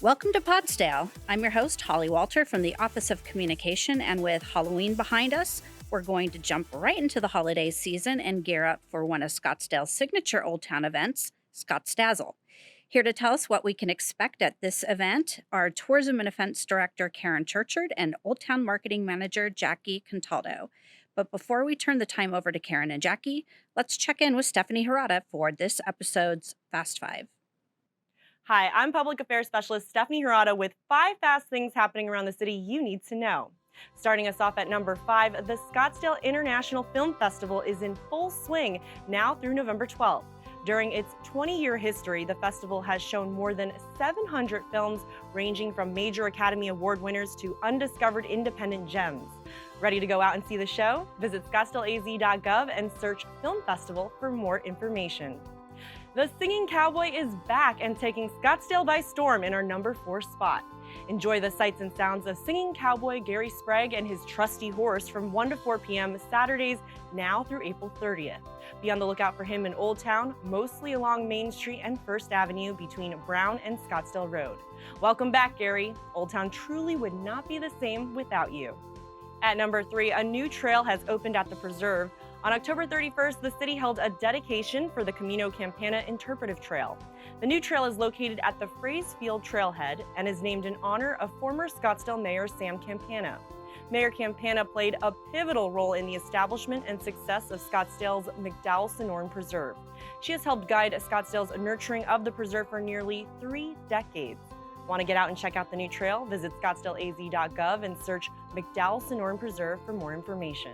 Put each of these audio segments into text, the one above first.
Welcome to Podsdale. I'm your host, Holly Walter from the Office of Communication, and with Halloween behind us, we're going to jump right into the holiday season and gear up for one of Scottsdale's signature Old Town events, Scottsdazzle. Here to tell us what we can expect at this event are Tourism and Events Director Karen Churchard and Old Town Marketing Manager Jackie Contaldo. But before we turn the time over to Karen and Jackie, let's check in with Stephanie Hirata for this episode's Fast Five. Hi, I'm Public Affairs Specialist Stephanie Hirata with 5 fast things happening around the city you need to know. Starting us off at number 5, the Scottsdale International Film Festival is in full swing now through November 12th. During its 20-year history, the festival has shown more than 700 films ranging from major Academy Award winners to undiscovered independent gems. Ready to go out and see the show? Visit scottsdaleaz.gov and search Film Festival for more information. The Singing Cowboy is back and taking Scottsdale by storm in our number 4 spot. Enjoy the sights and sounds of Singing Cowboy Gary Sprague and his trusty horse from 1 to 4 p.m. Saturdays now through April 30th. Be on the lookout for him in Old Town, mostly along Main Street and First Avenue between Brown and Scottsdale Road. Welcome back, Gary. Old Town truly would not be the same without you. At number 3, a new trail has opened at the Preserve. On October 31st, the city held a dedication for the Camino Campana Interpretive Trail. The new trail is located at the Fraze Field Trailhead and is named in honor of former Scottsdale Mayor Sam Campana. Mayor Campana played a pivotal role in the establishment and success of Scottsdale's McDowell-Sonoran Preserve. She has helped guide Scottsdale's nurturing of the preserve for nearly 3 decades. Want to get out and check out the new trail? Visit scottsdaleaz.gov and search McDowell-Sonoran Preserve for more information.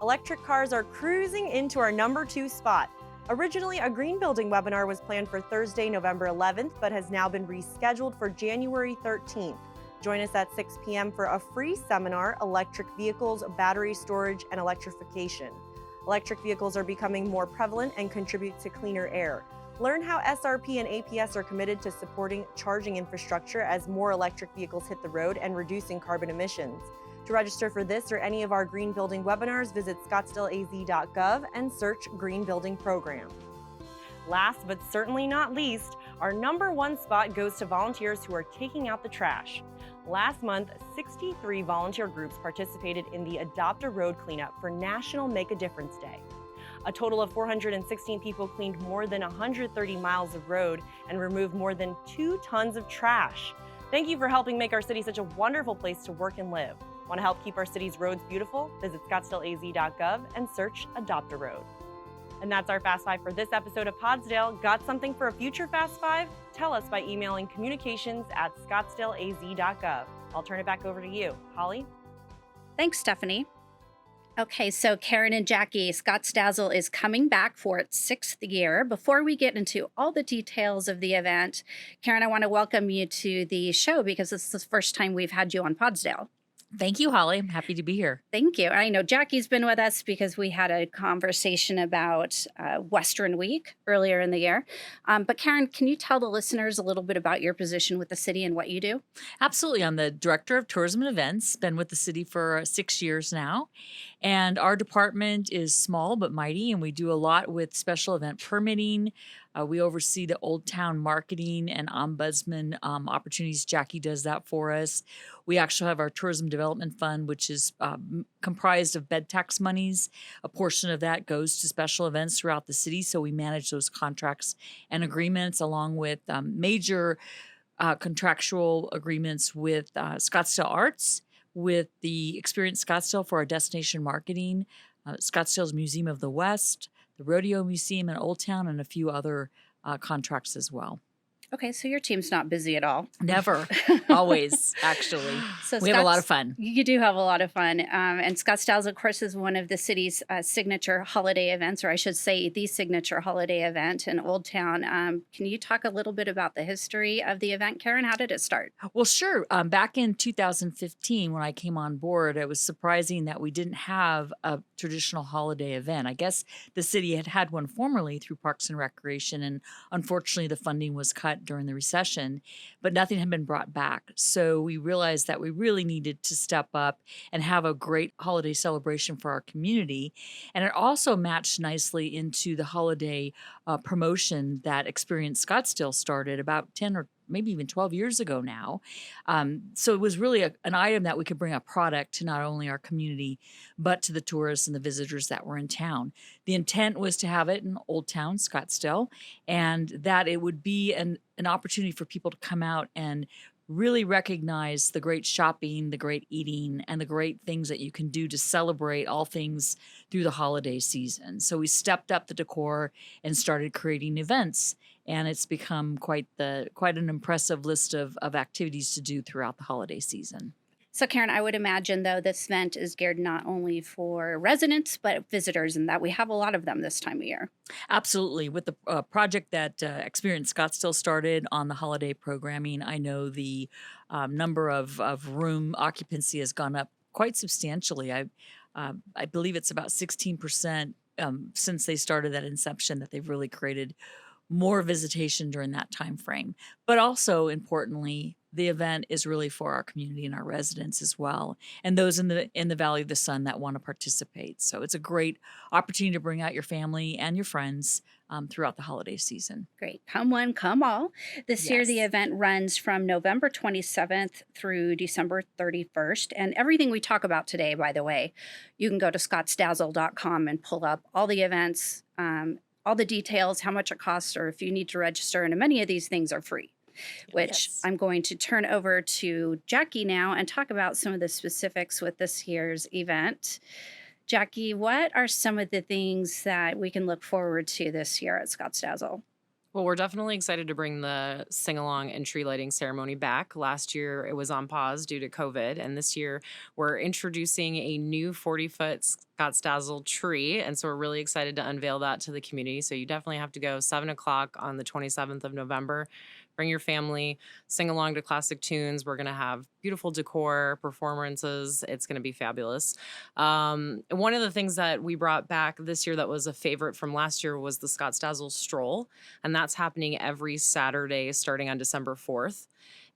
Electric cars are cruising into our number 2 spot. Originally, a green building webinar was planned for Thursday, November 11th, but has now been rescheduled for January 13th. Join us at 6 p.m. for a free seminar, Electric Vehicles, Battery Storage, and Electrification. Electric vehicles are becoming more prevalent and contribute to cleaner air. Learn how SRP and APS are committed to supporting charging infrastructure as more electric vehicles hit the road and reducing carbon emissions. To register for this or any of our Green Building webinars, visit scottsdaleaz.gov and search Green Building Program. Last but certainly not least, our number 1 spot goes to volunteers who are taking out the trash. Last month, 63 volunteer groups participated in the Adopt a Road cleanup for National Make a Difference Day. A total of 416 people cleaned more than 130 miles of road and removed more than 2 tons of trash. Thank you for helping make our city such a wonderful place to work and live. Want to help keep our city's roads beautiful? Visit scottsdaleaz.gov and search Adopt a Road. And that's our Fast 5 for this episode of Podsdale. Got something for a future Fast 5? Tell us by emailing communications@scottsdaleaz.gov. I'll turn it back over to you. Holly? Thanks, Stephanie. Okay, so Karen and Jackie, Scottsdazzle is coming back for its 6th year. Before we get into all the details of the event, Karen, I want to welcome you to the show because this is the first time we've had you on Podsdale. Thank you, Holly. I'm happy to be here. Thank you. I know Jackie's been with us because we had a conversation about Western Week earlier in the year. But Karen, can you tell the listeners a little bit about your position with the city and what you do? Absolutely. I'm the Director of Tourism and Events, been with the city for 6 years now. And our department is small but mighty, and we do a lot with special event permitting. We oversee the Old Town marketing and ombudsman opportunities. Jackie does that for us. We actually have our Tourism Development Fund, which is comprised of bed tax monies. A portion of that goes to special events throughout the city, so we manage those contracts and agreements along with major contractual agreements with Scottsdale Arts, with the Experience Scottsdale for our destination marketing, Scottsdale's Museum of the West, the Rodeo Museum in Old Town, and a few other contracts as well. Okay, so your team's not busy at all. Never. Always, actually. So we have a lot of fun. You do have a lot of fun. And Scottsdazzle, of course, is one of the city's signature holiday events, or I should say the signature holiday event in Old Town. Can you talk a little bit about the history of the event, Karen? How did it start? Well, sure. Back in 2015, when I came on board, it was surprising that we didn't have a traditional holiday event. I guess the city had had one formerly through Parks and Recreation, and unfortunately the funding was cut during the recession, but nothing had been brought back. So we realized that we really needed to step up and have a great holiday celebration for our community. And it also matched nicely into the holiday promotion that Experience Scottsdale started about 10 or maybe even 12 years ago now. So it was really an item that we could bring a product to not only our community, but to the tourists and the visitors that were in town. The intent was to have it in Old Town, Scottsdale, and that it would be an opportunity for people to come out and really recognize the great shopping, the great eating, and the great things that you can do to celebrate all things through the holiday season. So we stepped up the decor and started creating events, and it's become quite an impressive list of activities to do throughout the holiday season. So, Karen, I would imagine, though, this event is geared not only for residents, but visitors, and that we have a lot of them this time of year. Absolutely. With the project that Experience Scottsdale started on the holiday programming, I know the number of room occupancy has gone up quite substantially. I believe it's about 16% since they started that inception, that they've really created more visitation during that time frame. But also importantly, the event is really for our community and our residents as well, and those in the Valley of the Sun that want to participate. So it's a great opportunity to bring out your family and your friends throughout the holiday season. Great. Come one, come all. This year, the Yes. event runs from November 27th through December 31st. And everything we talk about today, by the way, you can go to scottsdazzle.com and pull up all the events, all the details, how much it costs, or if you need to register. And many of these things are free, which Yes. I'm going to turn over to Jackie now and talk about some of the specifics with this year's event. Jackie, what are some of the things that we can look forward to this year at Scottsdazzle? Well, we're definitely excited to bring the sing along and tree lighting ceremony back. Last year it was on pause due to COVID, and this year we're introducing a new 40-foot Scottsdazzle tree. And so we're really excited to unveil that to the community. So you definitely have to go 7 o'clock on the 27th of November. Bring your family, sing along to classic tunes. We're going to have beautiful decor, performances. It's going to be fabulous. One of the things that we brought back this year that was a favorite from last year was the Scottsdazzle stroll. And that's happening every Saturday starting on December 4th.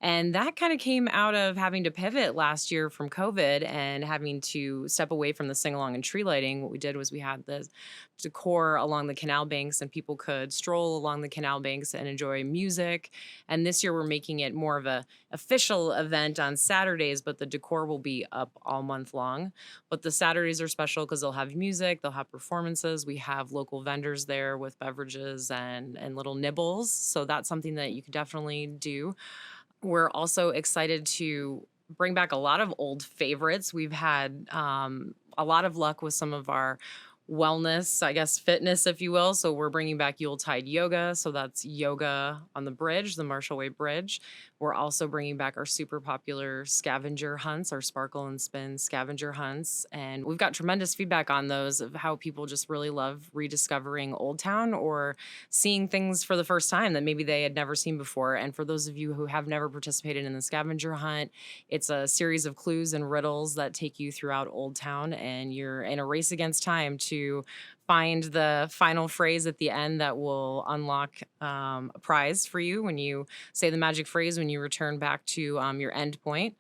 And that kind of came out of having to pivot last year from COVID and having to step away from the sing along and tree lighting. What we did was we had the decor along the canal banks, and people could stroll along the canal banks and enjoy music. And this year we're making it more of a official event on Saturdays, but the decor will be up all month long. But the Saturdays are special because they'll have music, they'll have performances. We have local vendors there with beverages and little nibbles. So that's something that you could definitely do. We're also excited to bring back a lot of old favorites. We've had a lot of luck with some of our wellness, I guess, fitness, if you will. So we're bringing back Yuletide yoga. So that's yoga on the bridge, the Marshall Way Bridge. We're also bringing back our super popular scavenger hunts, our sparkle and spin scavenger hunts. And we've got tremendous feedback on those of how people just really love rediscovering Old Town or seeing things for the first time that maybe they had never seen before. And for those of you who have never participated in the scavenger hunt, it's a series of clues and riddles that take you throughout Old Town, and you're in a race against time to find the final phrase at the end that will unlock a prize for you when you say the magic phrase when you return back to your end point.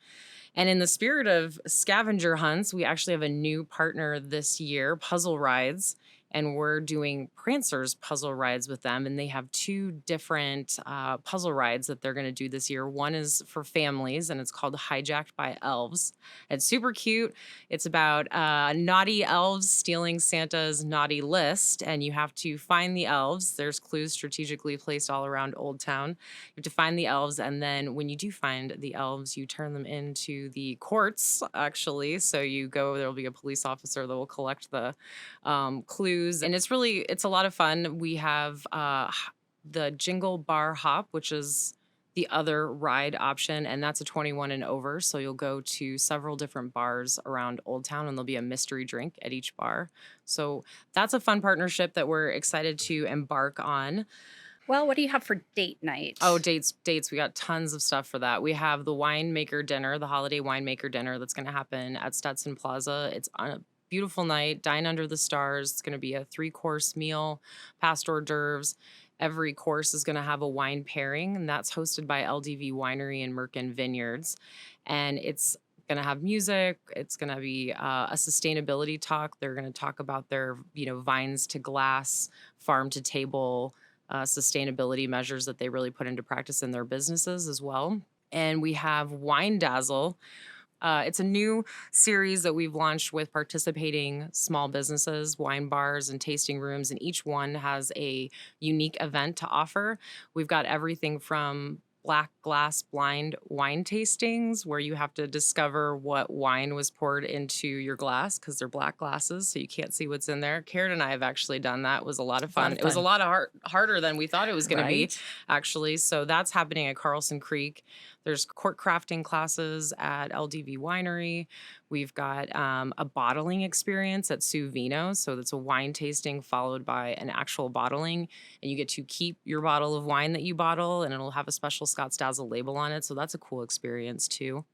And in the spirit of scavenger hunts, we actually have a new partner this year, Puzzle Rides, and we're doing Prancer's puzzle rides with them. And they have two different puzzle rides that they're going to do this year. One is for families, and it's called Hijacked by Elves. It's super cute. It's about naughty elves stealing Santa's naughty list, and you have to find the elves. There's clues strategically placed all around Old Town. You have to find the elves, and then when you do find the elves, you turn them into the courts, actually. So you go, there'll be a police officer that will collect the clues, and it's a lot of fun. We have the Jingle Bar Hop, which is the other ride option, and that's a 21 and over. So you'll go to several different bars around Old Town, and there'll be a mystery drink at each bar. So that's a fun partnership that we're excited to embark on. Well, what do you have for date night? Oh, dates. We got tons of stuff for that. We have the winemaker dinner, the holiday winemaker dinner that's going to happen at Stetson Plaza. It's on a beautiful night, dine under the stars. It's going to be a 3-course meal, past hors d'oeuvres. Every course is going to have a wine pairing, and that's hosted by LDV Winery and Merkin Vineyards. And it's going to have music. It's going to be a sustainability talk. They're going to talk about their, vines to glass, farm to table sustainability measures that they really put into practice in their businesses as well. And we have Wine Dazzle. It's a new series that we've launched with participating small businesses, wine bars, and tasting rooms, and each one has a unique event to offer. We've got everything from black glass blind wine tastings, where you have to discover what wine was poured into your glass because they're black glasses, so you can't see what's in there. Karen and I have actually done that. It was a lot of fun. It was a lot of harder than we thought it was going to be, actually. So that's happening at Carlson Creek. There's cork crafting classes at LDV Winery. We've got a bottling experience at Sue Vino. So that's a wine tasting followed by an actual bottling. And you get to keep your bottle of wine that you bottle, and it'll have a special Scottsdazzle label on it. So that's a cool experience too.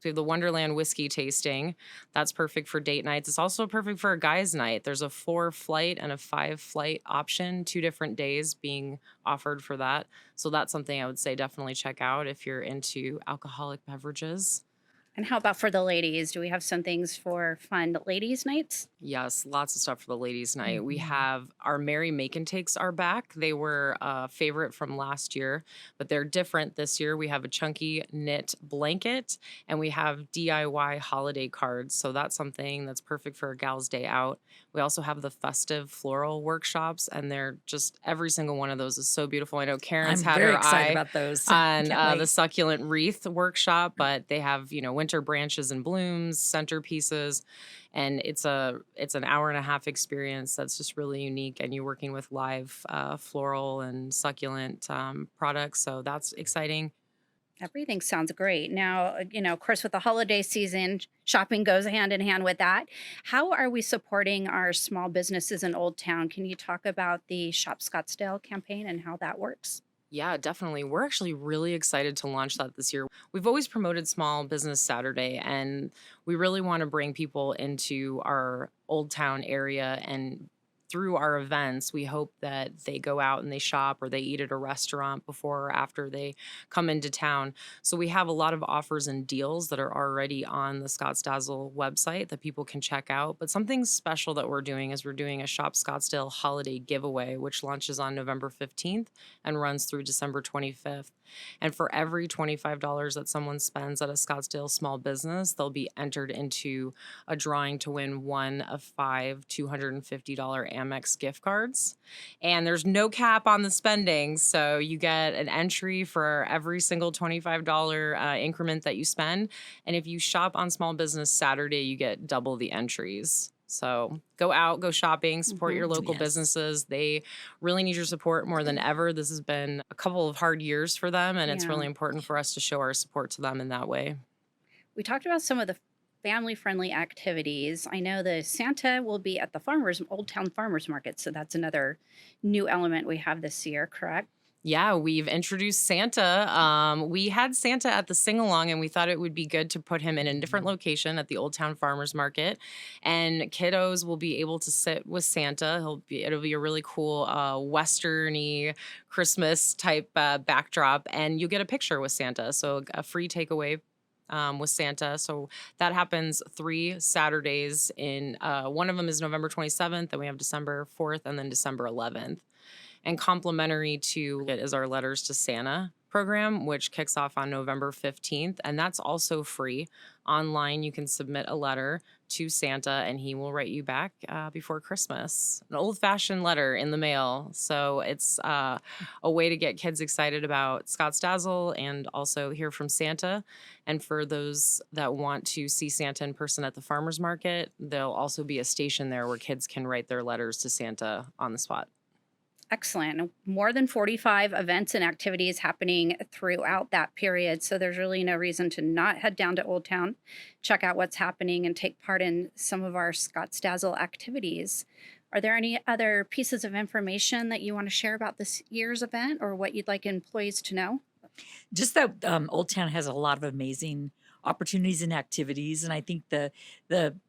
We have the Wonderland whiskey tasting. That's perfect for date nights. It's also perfect for a guy's night. There's a 4-flight and a 5-flight option, 2 different days being offered for that. So that's something I would say definitely check out if you're into alcoholic beverages. And how about for the ladies? Do we have some things for fun ladies' nights? Yes, lots of stuff for the ladies' night. We have our Merry Make and Takes are back. They were a favorite from last year, but they're different this year. We have a chunky knit blanket, and we have DIY holiday cards. So that's something that's perfect for a gal's day out. We also have the festive floral workshops, and they're just every single one of those is so beautiful. I know Karen's had her eye about those. on the succulent wreath workshop, but they have, winter branches and blooms, centerpieces, and it's an hour and a half experience that's just really unique, and you're working with live floral and succulent products, so that's exciting. Everything sounds great. Now, of course, with the holiday season, shopping goes hand in hand with that. How are we supporting our small businesses in Old Town? Can you talk about the Shop Scottsdale campaign and how that works? Yeah, definitely. We're actually really excited to launch that this year. We've always promoted Small Business Saturday, and we really want to bring people into our Old Town area. And through our events, we hope that they go out and they shop or they eat at a restaurant before or after they come into town. So we have a lot of offers and deals that are already on the Scottsdazzle website that people can check out. But something special that we're doing is we're doing a Shop Scottsdale holiday giveaway, which launches on November 15th and runs through December 25th. And for every $25 that someone spends at a Scottsdale small business, they'll be entered into a drawing to win one of 5 $250 Amex gift cards. And there's no cap on the spending. So you get an entry for every single $25 increment that you spend. And if you shop on Small Business Saturday, you get double the entries. So go out, go shopping, support your local businesses. They really need your support more than ever. This has been a couple of hard years for them, and it's really important for us to show our support to them in that way. We talked about some of the family-friendly activities. I know the Santa will be at the Old Town Farmers Market, so that's another new element we have this year, correct? Yeah, we've introduced Santa. We had Santa at the sing-along, and we thought it would be good to put him in a different location at the Old Town Farmers Market. And kiddos will be able to sit with Santa. It'll be a really cool Western-y Christmas type backdrop, and you'll get a picture with Santa. So a free takeaway with Santa. So that happens 3 Saturdays in, one of them is November 27th, then we have December 4th, and then December 11th. And complimentary to it is our Letters to Santa program, which kicks off on November 15th. And that's also free. Online, you can submit a letter to Santa, and he will write you back before Christmas. An old-fashioned letter in the mail. So it's a way to get kids excited about Scottsdazzle and also hear from Santa. And for those that want to see Santa in person at the farmer's market, there'll also be a station there where kids can write their letters to Santa on the spot. Excellent. More than 45 events and activities happening throughout that period. So there's really no reason to not head down to Old Town, check out what's happening, and take part in some of our Scottsdazzle activities. Are there any other pieces of information that you want to share about this year's event or what you'd like employees to know? Just that Old Town has a lot of amazing opportunities and activities. And I think the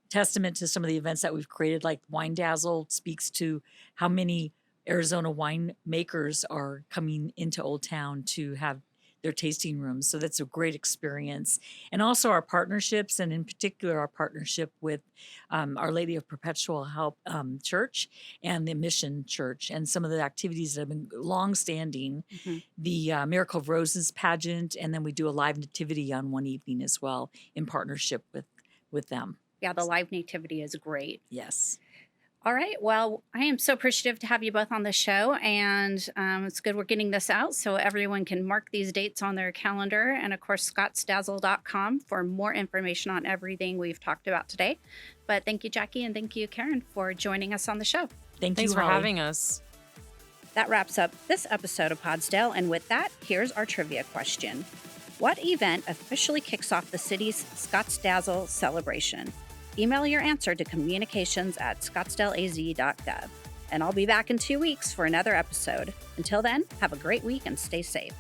testament to some of the events that we've created, like Wine Dazzle, speaks to how many Arizona winemakers are coming into Old Town to have their tasting rooms. So that's a great experience. And also our partnerships, and in particular our partnership with Our Lady of Perpetual Help Church and the Mission Church, and some of the activities that have been long-standing, the Miracle of Roses pageant, and then we do a live nativity on one evening as well in partnership with them. Yeah, the live nativity is great. Yes. All right. Well, I am so appreciative to have you both on the show, and it's good we're getting this out so everyone can mark these dates on their calendar. And of course, Scottsdazzle.com for more information on everything we've talked about today. But thank you, Jackie, and thank you, Karen, for joining us on the show. Thanks Thanks for Holly. having us. That wraps up this episode of Podsdale. And with that, here's our trivia question. What event officially kicks off the city's Scottsdazzle celebration? Email your answer to communications@scottsdaleaz.gov. And I'll be back in 2 weeks for another episode. Until then, have a great week and stay safe.